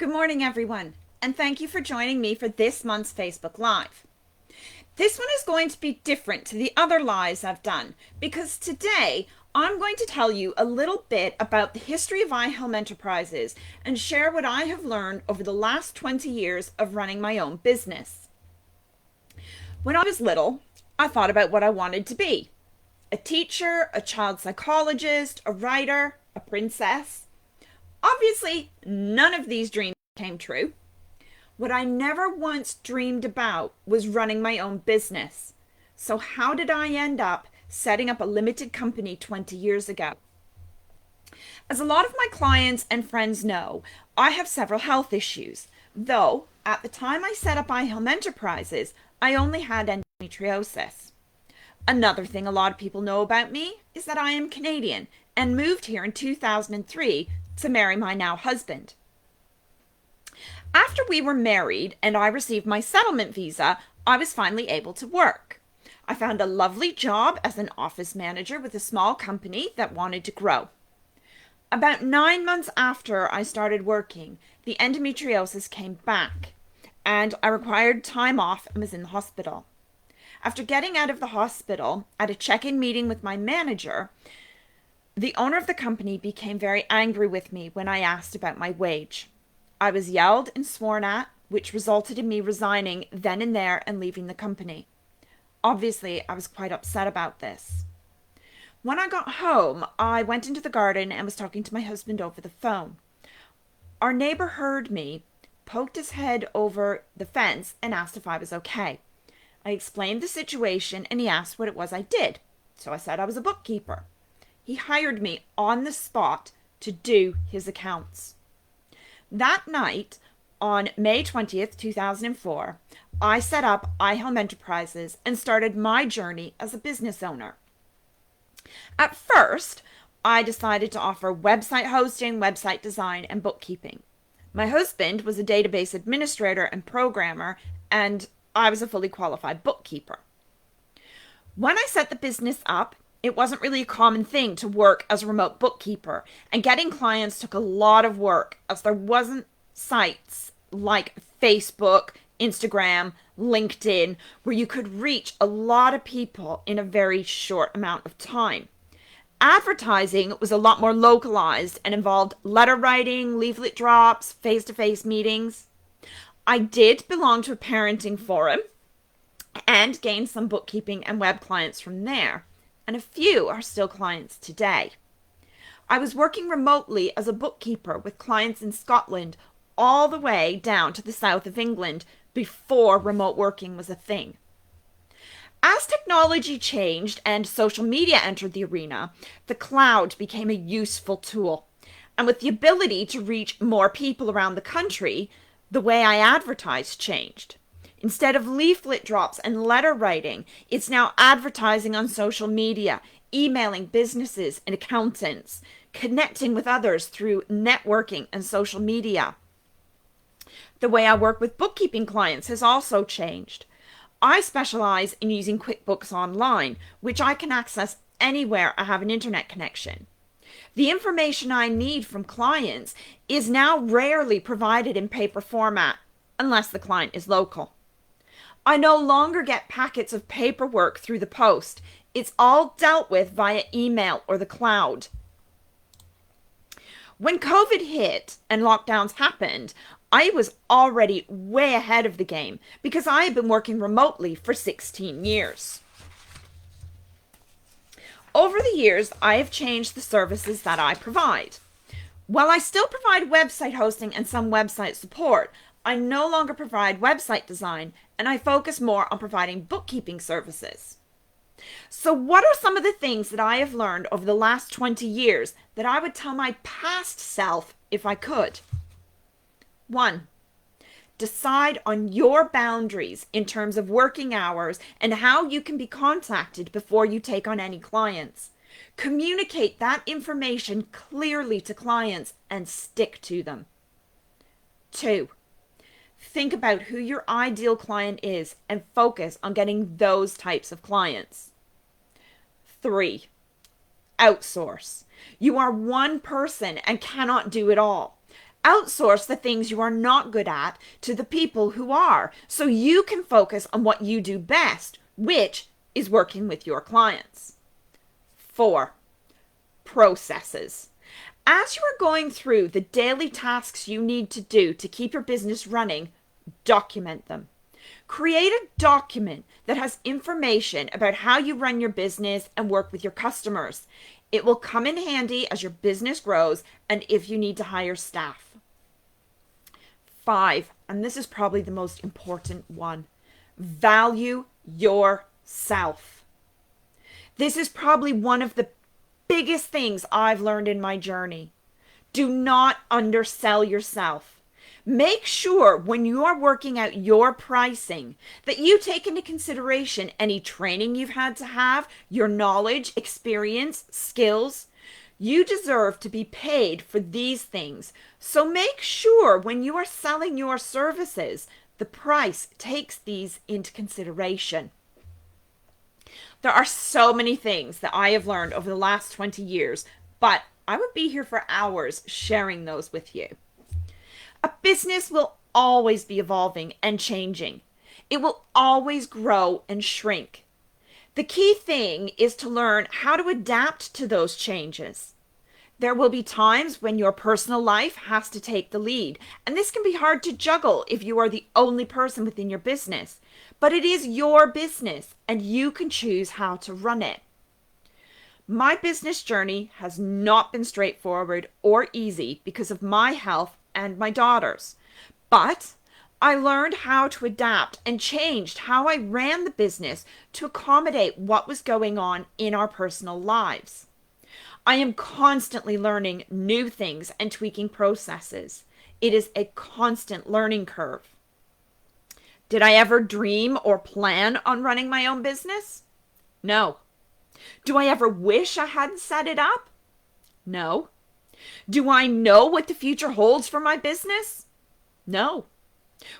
Good morning, everyone, and thank you for joining me for this month's Facebook Live. This one is going to be different to the other lives I've done because today I'm going to tell you a little bit about the history of iHelm Enterprises and share what I have learned over the last 20 years of running my own business. When I was little, I thought about what I wanted to be: a teacher, a child psychologist, a writer, a princess. Obviously, none of these dreams came true. What I never once dreamed about was running my own business. So how did I end up setting up a limited company 20 years ago? As a lot of my clients and friends know, I have several health issues, though at the time I set up iHelm Enterprises, I only had endometriosis. Another thing a lot of people know about me is that I am Canadian and moved here in 2003 to marry my now husband. After we were married and I received my settlement visa, I was finally able to work. I found a lovely job as an office manager with a small company that wanted to grow. About 9 months after I started working, the endometriosis came back, and I required time off and was in the hospital. After getting out of the hospital, at a check-in meeting with my manager, the owner of the company became very angry with me when I asked about my wage. I was yelled and sworn at, which resulted in me resigning then and there and leaving the company. Obviously, I was quite upset about this. When I got home, I went into the garden and was talking to my husband over the phone. Our neighbor heard me, poked his head over the fence, and asked if I was okay. I explained the situation and he asked what it was I did. So I said I was a bookkeeper. He hired me on the spot to do his accounts. That night, on May 20th, 2004, I set up iHelm Enterprises and started my journey as a business owner. At first, I decided to offer website hosting, website design, and bookkeeping. My husband was a database administrator and programmer, and I was a fully qualified bookkeeper. When I set the business up, it wasn't really a common thing to work as a remote bookkeeper, and getting clients took a lot of work as there wasn't sites like Facebook, Instagram, LinkedIn, where you could reach a lot of people in a very short amount of time. Advertising was a lot more localized and involved letter writing, leaflet drops, face-to-face meetings. I did belong to a parenting forum and gained some bookkeeping and web clients from there, and a few are still clients today. I was working remotely as a bookkeeper with clients in Scotland all the way down to the south of England before remote working was a thing. As technology changed and social media entered the arena, the cloud became a useful tool. And with the ability to reach more people around the country, the way I advertise changed. Instead of leaflet drops and letter writing, it's now advertising on social media, emailing businesses and accountants, connecting with others through networking and social media. The way I work with bookkeeping clients has also changed. I specialize in using QuickBooks Online, which I can access anywhere I have an internet connection. The information I need from clients is now rarely provided in paper format, unless the client is local. I no longer get packets of paperwork through the post. It's all dealt with via email or the cloud. When COVID hit and lockdowns happened, I was already way ahead of the game because I had been working remotely for 16 years. Over the years, I have changed the services that I provide. While I still provide website hosting and some website support, I no longer provide website design, and I focus more on providing bookkeeping services. So what are some of the things that I have learned over the last 20 years that I would tell my past self if I could? 1. Decide on your boundaries in terms of working hours and how you can be contacted before you take on any clients. Communicate that information clearly to clients and stick to them. 2. Think about who your ideal client is and focus on getting those types of clients. 3. Outsource. You are one person and cannot do it all. Outsource the things you are not good at to the people who are, so you can focus on what you do best, which is working with your clients. 4. Processes. As you are going through the daily tasks you need to do to keep your business running, document them. Create a document that has information about how you run your business and work with your customers. It will come in handy as your business grows and if you need to hire staff. 5, and this is probably the most important one, value yourself. This is probably one of the biggest things I've learned in my journey. Do not undersell yourself. Make sure when you are working out your pricing that you take into consideration any training you've had to have, your knowledge, experience, skills. You deserve to be paid for these things. So make sure when you are selling your services, the price takes these into consideration. There are so many things that I have learned over the last 20 years, but I would be here for hours sharing those with you. A business will always be evolving and changing. It will always grow and shrink. The key thing is to learn how to adapt to those changes. There will be times when your personal life has to take the lead, and this can be hard to juggle if you are the only person within your business. But it is your business, and you can choose how to run it. My business journey has not been straightforward or easy because of my health and my daughter's. But I learned how to adapt and changed how I ran the business to accommodate what was going on in our personal lives. I am constantly learning new things and tweaking processes. It is a constant learning curve. Did I ever dream or plan on running my own business? No. Do I ever wish I hadn't set it up? No. Do I know what the future holds for my business? No.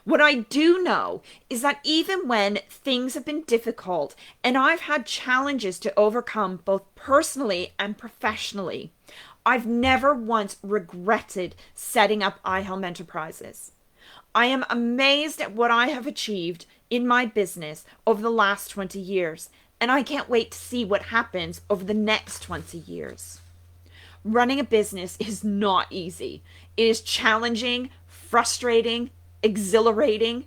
What I do know is that even when things have been difficult and I've had challenges to overcome both personally and professionally, I've never once regretted setting up iHelm Enterprises. I am amazed at what I have achieved in my business over the last 20 years, and I can't wait to see what happens over the next 20 years. Running a business is not easy. It is challenging, frustrating, exhilarating.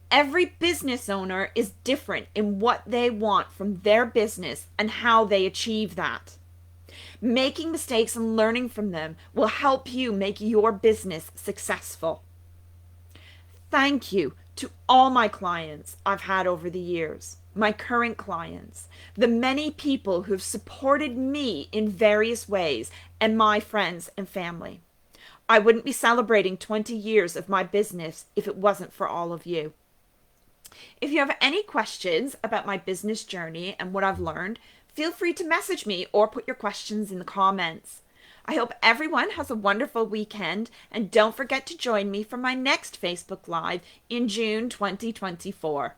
Every business owner is different in what they want from their business and how they achieve that. Making mistakes and learning from them will help you make your business successful. Thank you to all my clients I've had over the years, my current clients, the many people who've supported me in various ways, and my friends and family. I wouldn't be celebrating 20 years of my business if it wasn't for all of you. If you have any questions about my business journey and what I've learned, feel free to message me or put your questions in the comments. I hope everyone has a wonderful weekend, and don't forget to join me for my next Facebook Live in June 2024.